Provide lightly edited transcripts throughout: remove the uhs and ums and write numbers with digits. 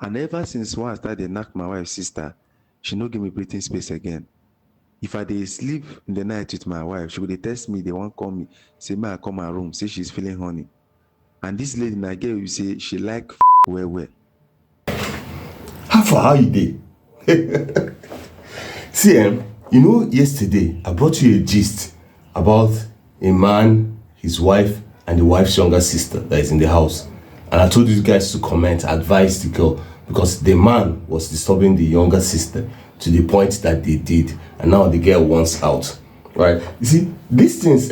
And ever since when I started dey knack my wife sister, she no give me breathing space again. If I dey sleep in the night with my wife, she go dey text me, dey wan call me, say make I come her room, say she's feeling horny. And this lady na girl you say she like well well. How you dey? See, yesterday I brought you a gist about a man, his wife, and the wife's younger sister that is in the house. And I told you guys to comment, advise the girl, because the man was disturbing the younger sister to the point that they did, and now the girl wants out. Right? You see, these things,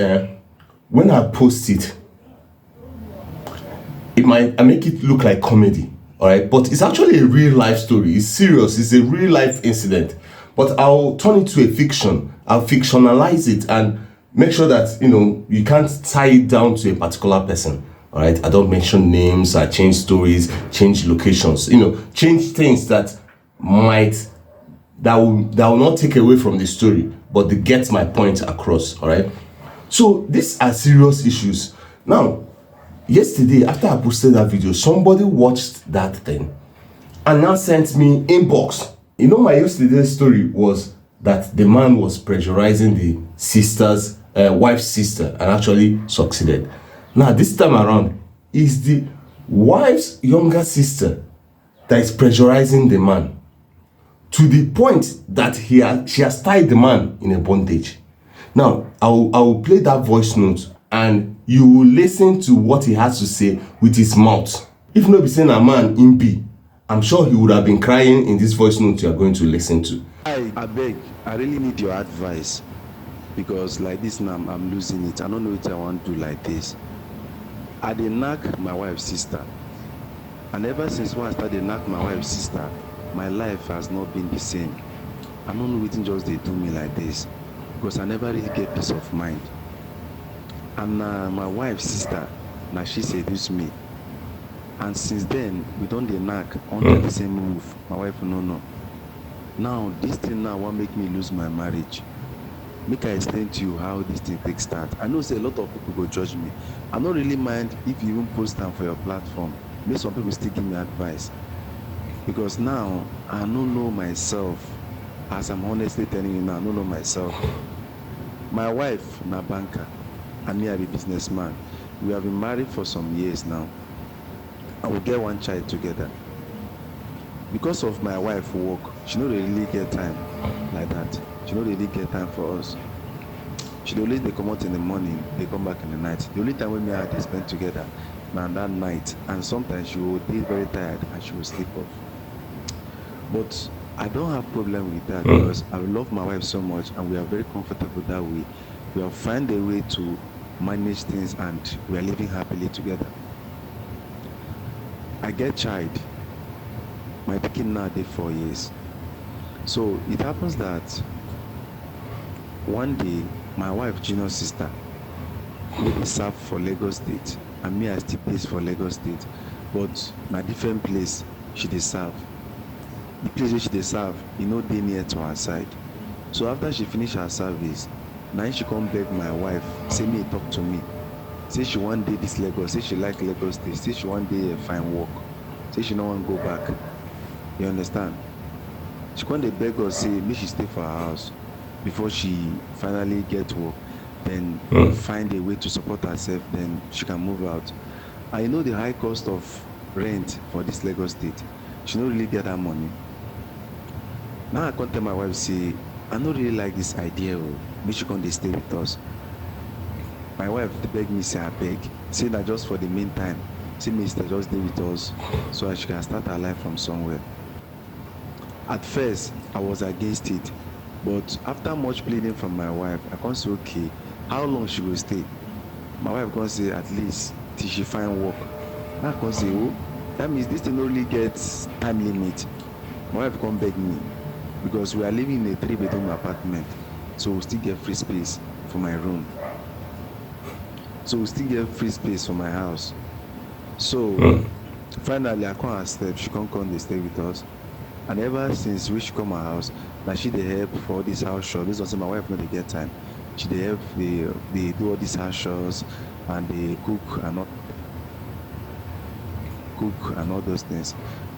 when I post it, I make it look like comedy. All right, but it's actually a real life story. It's serious. It's a real life incident. But I'll turn it to a fiction. I'll fictionalize it and make sure that you can't tie it down to a particular person. All right, I don't mention names. I change stories, change locations. Change things that will not take away from the story, but they get my point across. All right. So these are serious issues. Now, yesterday after I posted that video, somebody watched that thing and now sent me inbox. My yesterday's story was that the man was pressurizing the wife's sister and actually succeeded. Now this time around, is the wife's younger sister that is pressurizing the man to the point that she has tied the man in a bondage. Now I will play that voice note and you will listen to what he has to say with his mouth. If not be saying a man in B, I'm sure he would have been crying in this voice note you are going to listen to. I beg, I really need your advice, because like this now I'm losing it. I don't know what I want to do like this. I dey knack my wife's sister, and ever since when I started knack my wife's sister, my life has not been the same. I don't know wetin just dey do me like this, because I never really get peace of mind. And my wife's sister, now she seduce me, and since then we don dey knack under the same roof. My wife no know. Now this thing now wan make me lose my marriage. Make I explain to you how this thing take start. I know say a lot of people go judge me. I no really mind if you even post am for your platform, make some people still give me advice, because now I no know myself. As I'm honestly telling you now, I no know myself. My wife na banker and me I be businessman. We have been married for some years now, and we get one child together. Because of my wife work, she no dey really get time like that. She no dey really get time for us. She dey always dey comot in the morning, dey come back in the night. The only time wey me and her dey spend together na that night, and sometimes she will dey very tired and she will sleep off. But I don't have problem with that, because I love my wife so much and we are very comfortable that way. We have find a way to manage things and we are living happily together. I get child. My pikin now dey 4 years. So it happens that one day my wife junior sister wey dey serve for Lagos State, and me I still base for Lagos State, but na different place she dey serve. The place wey she dey serve e no dey near to her side. So after she finish her service, na she come beg my wife say make e talk to me, say she wan dey this Lagos, say she like Lagos State, say she wan dey fine work, say she no wan go back. You understand? She come dey beg us say make she stay for her house before she finally get work, then find a way to support herself, then she can move out. And you know the high cost of rent for this Lagos State, she no really get that money. Now I come tell my wife say I no really like this idea, make she come dey stay with us. My wife dey beg me say abeg, say na just for the meantime, say make she just dey with us so that she can start her life from somewhere. At first I was against it, but after much pleading from my wife, I come say okay, how long she go stay? My wife come say at least till she find work. Now I come say, oh, that means this thing no really get time limit. My wife come beg me, because we are living in a 3-bedroom apartment, so we still get free space for my room, so we still get free space for my house. So finally I come accept. She come dey stay with us, and ever since we she come our house, na she dey help for all this house chores. Based on say my wife no dey get time, she dey help dey do all these house chores and dey cook and all those things.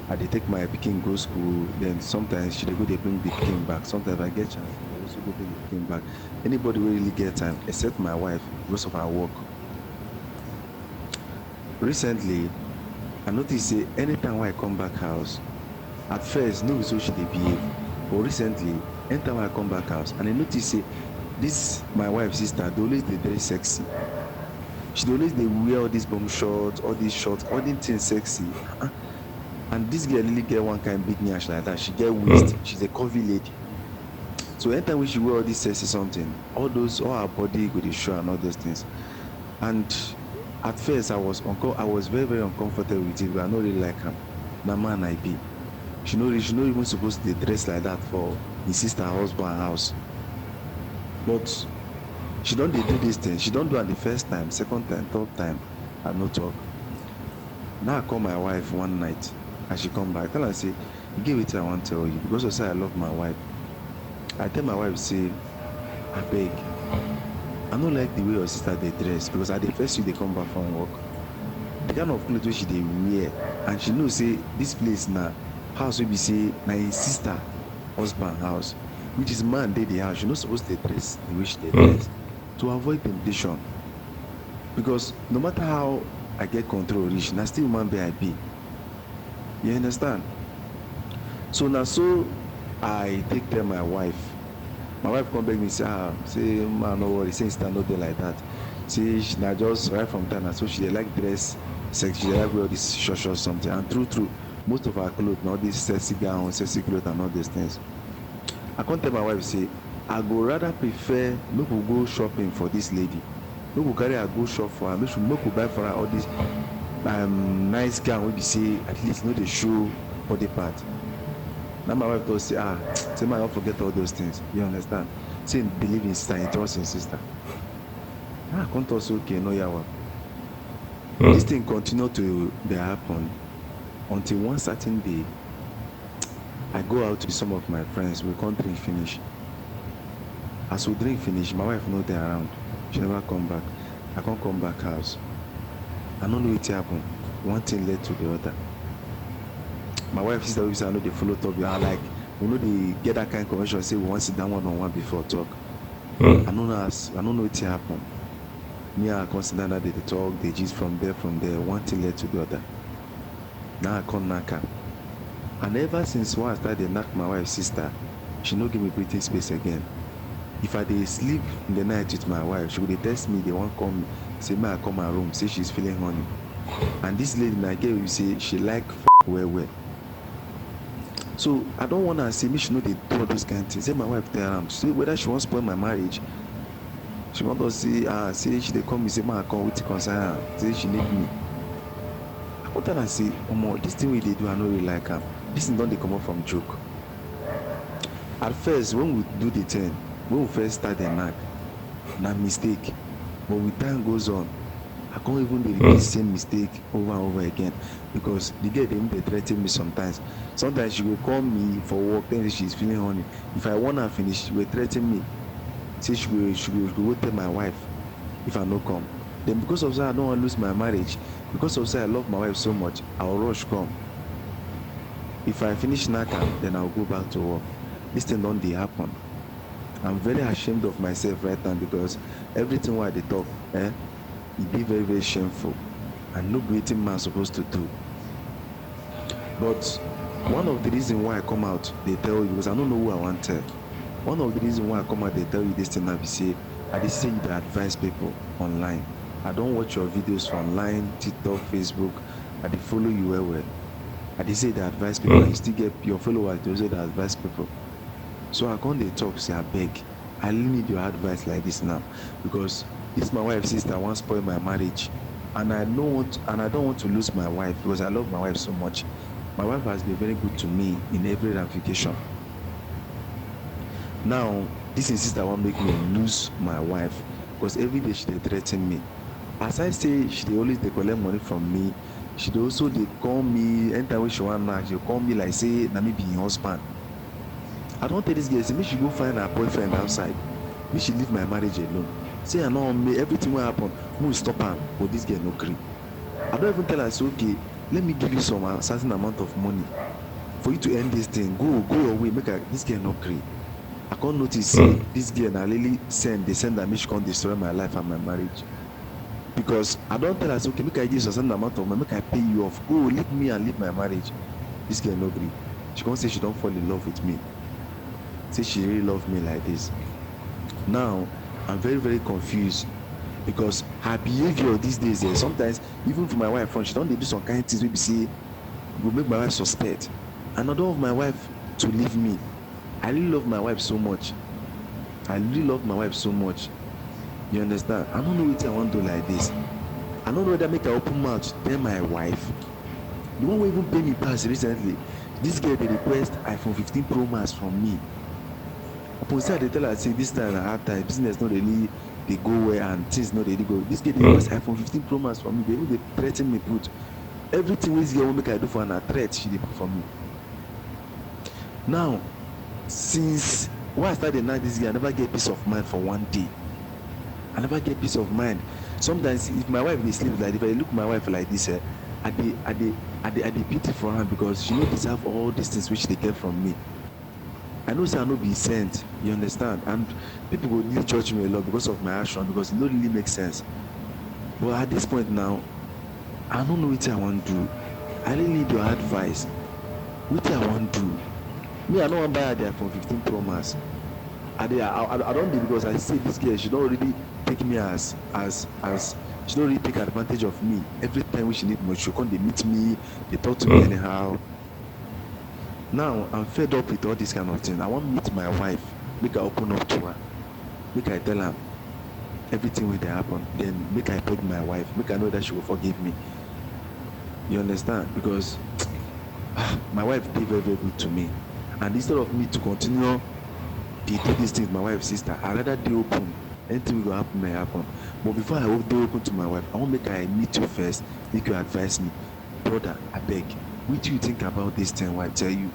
I dey take my pikin go school, then sometimes she dey go dey bring the pikin back. Sometimes if I get chance, I dey also go bring the pikin back. Anybody wey really get time, except my wife because of her work. Recently, I notice say anytime wey I come back house, at first no be so she dey behave, but recently anytime wey I come back house and I notice say this my wife sister dey always dey dress sexy. She dey always dey wear all these bomb shorts, all these shorts, all these things sexy. And this girl really get one kind big nyash like that. She get waist, she's a curvy lady. So anytime when she wear all this sexy something, all her body go dey show and all those things. And at first I was very very uncomfortable with it, but I no really like am. Na man I be. She no even supposed to dey dress like that for his sister husband house. But she don dey do this thing. She don do am the first time, second time, third time. I no talk. Now I call my wife one night and she come back. I tell her say, e get wetin I wan tell you, because of say I love my wife. I tell my wife say, abeg, I no like the way your sister dey dress, because I dey first week dey come back from work. The kind of cloth wey she dey wear, and she know say this place na house wey be say na him sister husband house, which is man dey the house. She no suppose dey dress the way she dey dress, to avoid temptation. Because no matter how I get control reach, na still human being I be. You understand? So na so I take tell my wife. My wife come beg me say, say man no worry, say sister no dey like that. Say she na just right from time, na so she dey like dress sexy, she dey like wear all this short something. And true, most of her clothes na all this sexy gown, sexy clothes and all those things. I come tell my wife say, I go rather prefer make we go shopping for this lady. Make we carry her go shop for her. Make we buy for her all this nice gown wey be say at least no dey show body part. Now my wife talk say, say man, I don't forget all those things. You understand? Say he believe in sister, he trust in sister. I come talk say, okay, no yawa. This thing continue to dey happen until one certain day I go out with some of my friends. We come drink finish. As we drink finish, my wife no dey around. She never come back. I can't come back house. I don't know wetin happen. One thing led to the other. My wife sister wey say I no dey follow talk, we are like we no dey get that kind of convention say we wan sit down one on one before talk. I no know wetin happen. Me and I come sit down that day dey talk, dey gist from there. One thing led to the other. Now I come knack her. And ever since when I start dey knack my wife sister, she no give me breathing space again. If I dey sleep in the night with my wife, she go dey text me, dey wan call me, say make I come her room, say she's feeling horny. And this lady na girl you say she like well. So I don't want her say me she no dey do all those kind of things. Say my wife tell am, say whether she wan spoil my marriage. She want to say she dey call me, say make I come wetin concern her, say she need me. I come tell her say, omo, this thing wey dey do I no really like am. This thing don dey comot from joke. At first when we do the thing, when we first start the knack, na mistake. But with time goes on, I can't even dey repeat the same mistake over and over again, because the girl dey threaten me sometimes. Sometimes she will call me for work, then she's feeling horny. If I want her finish, she will threaten me. Say she will go tell my wife if I no come. Then because of that, I don't want to lose my marriage. Because of that, I love my wife so much, I'll rush come. If I finish knack am, then I'll go back to work. This thing don dey happen. I'm very ashamed of myself right now, because everything wey I dey talk, e dey very very shameful, and no be wetin man supposed to do. But one of the reasons why I come out dey tell you, because I don't know who I wan tell. One of the reasons why I come out dey tell you this thing na be say I dey say you dey advise people online. I don watch your videos for online, TikTok, Facebook. I dey follow you well. I dey say you dey advise people, and you still get your followers dey also dey advise people. So I come dey talk say abeg, I really need your advice like this now, because this my wife sister wan spoil my marriage, and I don't want to lose my wife, because I love my wife so much. My wife has been very good to me in every ramification. Now this sister wan make me lose my wife, because every day she dey threaten me. As I say, she dey always dey collect money from me. She dey also dey call me anytime wey she wan knack, she call me like say na me be im husband. I don tell this girl say make she go find her boyfriend outside, make she leave my marriage alone. Say I no wan make everything wey happen, make we stop am, but this girl no gree. I don even tell her say okay, let me give you some certain amount of money for you to end this thing. Go your way, make this girl not gree. I can't notice say this girl na really send that make she come destroy my life and my marriage. Because I don't tell her say, okay, make I give you a certain amount of money, make I pay you off, go leave me and leave my marriage. This girl no gree. She can't say she don't fall in love with me, say she really love me like this. Now I'm very, very confused because her behavior these days, sometimes even for my wife front, she don't dey do some kind things wey be say go make my wife suspect. And I don't want my wife to leave me. I really love my wife so much. I really love my wife so much. You understand? I don't know what I want to do like this. I don't know whether make I open mouth tell my wife. The one wey even pay me pass recently, this girl dey request iPhone 15 Pro Max from me. Upon say I dey tell her say this time na hard time, business no really dey go well and things no really go. This girl dey request iPhone 15 Pro Max from me. They even dey threa ten me put everything wey this girl wan make I do for her na threat she dey put for me. Now since when I start dey knack this girl, I never get peace of mind for one day. I never get peace of mind. Sometimes if my wife dey sleep like, if I look my wife like this, I dey pity for her because she no deserve all these things which she dey get from me. I know say I no be sent, you understand, and people go really judge me a lot because of my action, because it no really make sense. But at this point now, I don't know what I want to do. I really need your advice. What I want to do? Me, I no wan buy her the iPhone 15 Pro Max. I don't do, because I see this girl, she don't really take me as she don't really take advantage of me. Every time when she need me, she come dey meet me, they talk to me anyhow. Now I'm fed up with all this kind of thing. I want to meet my wife, make I open up to her, make I tell her everything wey dey happen, then make I beg my wife, make I know that she will forgive me. You understand? Because my wife dey very, very good to me, and instead of me to continue dey do this thing with my wife's sister, I rather dey open. Anything wey go happen may happen. But before I dey open to my wife, I wan make I meet you first, make you advise me. Brother, abeg, wetin you think about this thing wey I tell you?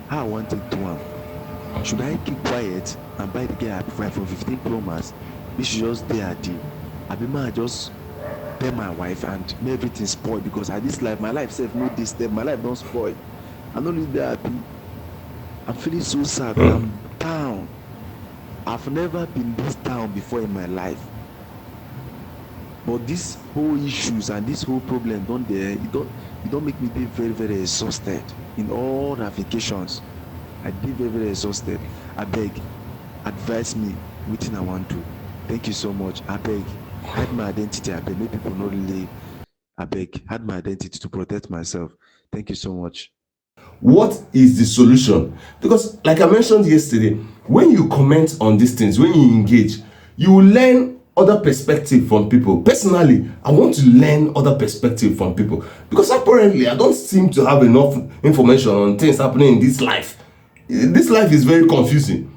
How I wan take do am? Should I keep quiet and buy the girl iPhone 15 Pro Max, make she just dey her deal? Abi make I just tell my wife and make everything spoil? Because at this life, my life sef no dey stable, my life don spoil. I no really dey happy. I'm feeling so sad. I'm down. I've never been this down before in my life. But this whole issues and this whole problem it don't make me be very, very exhausted in all ramifications. I dey very, very exhausted. Abeg, advise me wetin I wan do. Thank you so much. Abeg, hide my identity. Abeg, make people no really. Abeg, hide my identity to protect myself. Thank you so much. What is the solution? Because like I mentioned yesterday, when you comment on these things, when you engage, you will learn other perspective from people. Personally, I want to learn other perspective from people, because apparently I don't seem to have enough information on things happening in this life. This life is very confusing.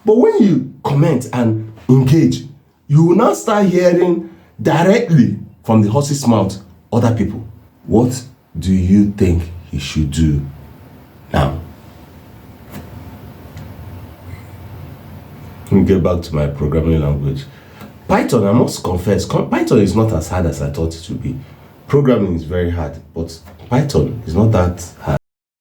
But when you comment and engage, you will now start hearing directly from the horse's mouth other people. What do you think he should do now? Let me get back to my programming language. Python, I must confess, Python is not as hard as I thought it would be. Programming is very hard, but Python is not that hard.